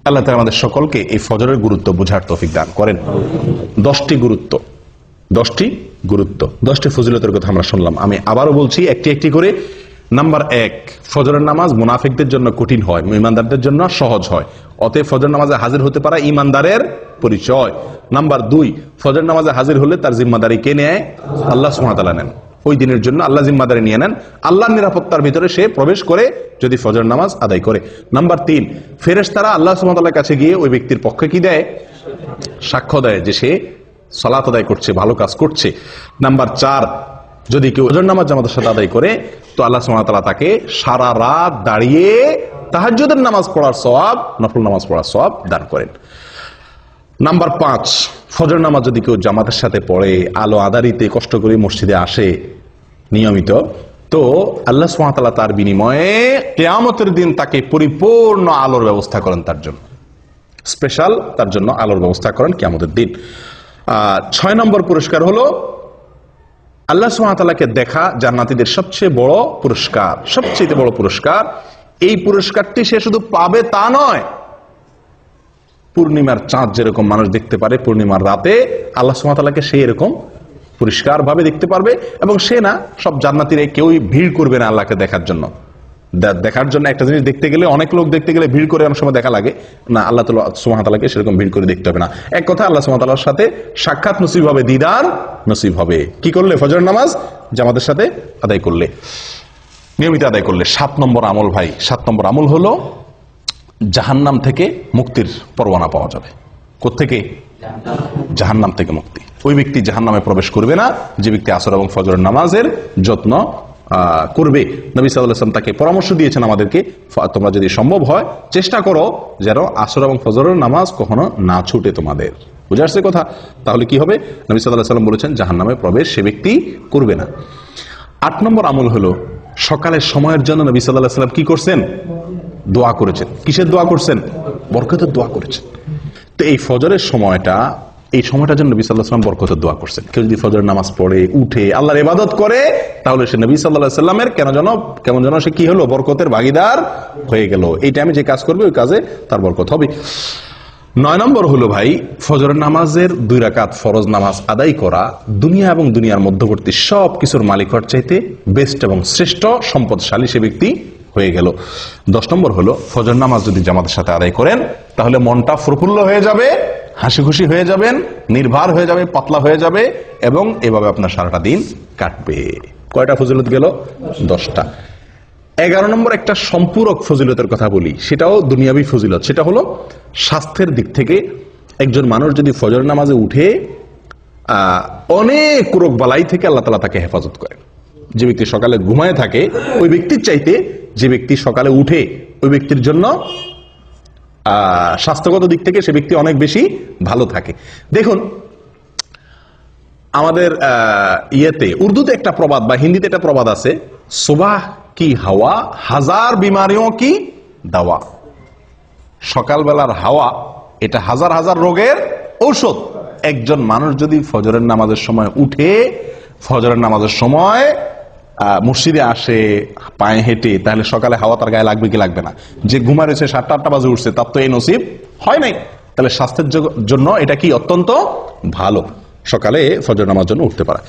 আল্লাহ তাআলা আমাদের সকলকে এই ফজরের গুরুত্ব বোঝার তৌফিক দান করেন। 10টি গুরুত্ব 10টি ফজিলতের কথা আমরা শুনলাম। আমি আবারও বলছি একটি একটি করে। নাম্বার 1, ফজরের নামাজ মুনাফিকদের জন্য কঠিন হয়, ঈমানদারদের জন্য সহজ হয়। অতএব ফজর নামাজে হাজির হতে পারা ঈমানদারের পরিচয়। নাম্বার 2, ফজর নামাজে হাজির হলে তার জিম্মাদারি কে নেয়? আল্লাহ সুবহানাহু ওয়া তাআলা নেন। ওই দিনের জন্য আল্লাহ জিম্মাদারি নিয়ে নেন। আল্লাহর নিরাপত্তার ভিতরে সে প্রবেশ করে যদি ফজর নামাজ আদায় করে। নাম্বার 3, ফেরেশতারা আল্লাহ সুবহানাহু ওয়া তাআলার কাছে গিয়ে ওই ব্যক্তির পক্ষে কি দেয়? সাক্ষ্য দেয় যে সে সালাত আদায় করছে, ভালো কাজ করছে। নাম্বার 4, যদি কেউ ফজর নামাজ জামাতের সাথে আদায় করে তো আল্লাহ সুবহানাহু ওয়া তাআলা তাকে সারা রাত দাঁড়িয়ে তাহাজ্জুদের নামাজ পড়ার সওয়াব, নফল নামাজ পড়ার সওয়াব দান করেন। নাম্বার 5, ফজর নামাজ যদি কেউ জামাতের সাথে পড়ে, আলো আঁধারিতে কষ্ট করে মসজিদে আসে নিয়মিত, তো আল্লাহ সুবহানাহু ওয়া তাআলা তার বিনিময়ে কিয়ামতের দিন তাকে পরিপূর্ণ আলোর ব্যবস্থা করেন, তার জন্য স্পেশাল তার জন্য আলোর ব্যবস্থা করেন কিয়ামতের দিন। 6 নম্বর পুরস্কার হলো আল্লাহ সুবহানাহু ওয়া তাআলাকে দেখা জান্নাতীদের সবচেয়ে বড় পুরস্কার, সবচেয়ে বড় পুরস্কার। এই পুরস্কারটি সে শুধু পাবে তা নয়, পূর্ণিমার চাঁদ যেরকম মানুষ দেখতে পারে পূর্ণিমার রাতে, আল্লাহ সুবহানাহু ওয়া তাআলাকে সে এরকম পরিষ্কার ভাবে দেখতে পারবে। এবং সে না, সব জান্নাতীরা কেউই ভিড় করবে না আল্লাহকে দেখার জন্য। দেখার জন্য একটা জিনিস দেখতে গেলে, অনেক লোক দেখতে গেলে ভিড় করে অনেক সময় দেখা লাগে না, আল্লাহ সুবহানাহু ওয়া তাআলাকে সেরকম ভিড় করে দেখতে হবে না। এক কথা, আল্লাহ সুবহানাহু ওয়া তাআলার সাথে সাক্ষাৎ নসিব হবে, দিদার নসিব হবে। কি করলে? ফজর নামাজ জামাতের সাথে আদায় করলে, নিয়মিত আদায় করলে। 7 নম্বর আমল ভাই, 7 নম্বর আমল হলো জাহান্নাম থেকে মুক্তির পরোয়ানা পাওয়া যাবে। কোত্থেকে? জাহান্নাম থেকে মুক্তি। ওই ব্যক্তি জাহান্নামে প্রবেশ করবে না যে ব্যক্তি আসর এবং ফজরের নামাজের যত্ন করবে। নবী সাল্লাল্লাহু আলাইহি ওয়াসাল্লাম তাকে পরামর্শ দিয়েছেন আমাদেরকে, তোমরা যদি সম্ভব হয় চেষ্টা করো যেন আসর এবং ফজরের নামাজ কখনো না ছুটে তোমাদের। বুঝে আসছে কথা? তাহলে কি হবে? নবী সাল্লাল্লাহু আলাইহি ওয়াসাল্লাম বলেছেন জাহান্নামে প্রবেশ সে ব্যক্তি করবে না। 8 নম্বর আমল হলো সকালের সময়ের জন্য নবী সাল্লাল্লাহু আলাইহি ওয়াসাল্লাম কি করছেন? দোয়া করেছেন। কিসের দোয়া করছেন? বরকতের দোয়া করেছেন। তো এই ফজরের সময়টা, এই সময়টার জন্য নবী সাল্লাল্লাহু আলাইহি ওয়াসাল্লাম বরকতের দোয়া করছেন। কেউ যদি ফজরের নামাজ পড়ে উঠে আল্লাহর ইবাদত করে, তাহলে সে নবী সাল্লাল্লাহু আলাইহি ওয়াসাল্লামের কেমন যেন সে কি হলো? বরকতের ভাগীদার হয়ে গেল। এই টাইমে যে কাজ করবে ওই কাজে তার বরকত হবে। 9 নম্বর হলো ভাই, ফজরের নামাজের 2 রাকাত ফরজ নামাজ আদায় করা দুনিয়া এবং দুনিয়ার মধ্যবর্তী সব কিছুর মালিক হওয়ার চাইতে বেস্ট এবং শ্রেষ্ঠ সম্পদশালী সে ব্যক্তি হয়ে গেল। 10 নম্বর হলো ফজর নামাজ যদি জামাতের সাথে আদায় করেন তাহলে মনটা প্রফুল্ল হয়ে যাবে, হাসি খুশি হয়ে যাবেন, নির্ভার হয়ে যাবে, পাতলা হয়ে যাবে, এবং এভাবে আপনার সারাটা দিন কাটবে। কয়টা ফজিলত গেল? 10টা। 11 নম্বর একটা সম্পূরক ফজিলতের কথা বলি, সেটাও দুনিয়াবী ফজিলত। সেটা হলো স্বাস্থ্যের দিক থেকে একজন মানুষ যদি ফজর নামাজে উঠে অনেক রোগ বালাই থেকে আল্লাহ তাআলা তাকে হেফাজত করেন। যে ব্যক্তি সকালে ঘুমায় থাকে ওই ব্যক্তির চাইতে যে ব্যক্তি সকালে উঠে, ওই ব্যক্তির জন্য স্বাস্থ্যগত দিক থেকে সে ব্যক্তি অনেক বেশি ভালো থাকে। দেখুন আমাদের উর্দুতে একটা প্রবাদ বা হিন্দিতে একটা প্রবাদ আছে, সুবাহ কি হাওয়া হাজার বিমারিও কি দাওয়া। সকালবেলার হাওয়া এটা হাজার হাজার রোগের ঔষধ। একজন মানুষ যদি ফজরের নামাজের সময় উঠে, ফজরের নামাজের সময় মসজিদে আসে পায়ে হেঁটে, তাহলে সকালে হাওয়া তার গায়ে লাগবে কি লাগবে না? যে ঘুমা রয়েছে 7টা-8টা বাজে উঠছে, তার তো এই নসিব হয় নাই। তাহলে স্বাস্থ্যের জন্য এটা কি অত্যন্ত ভালো, সকালে ফজর নামাজ জন্য উঠতে পারা।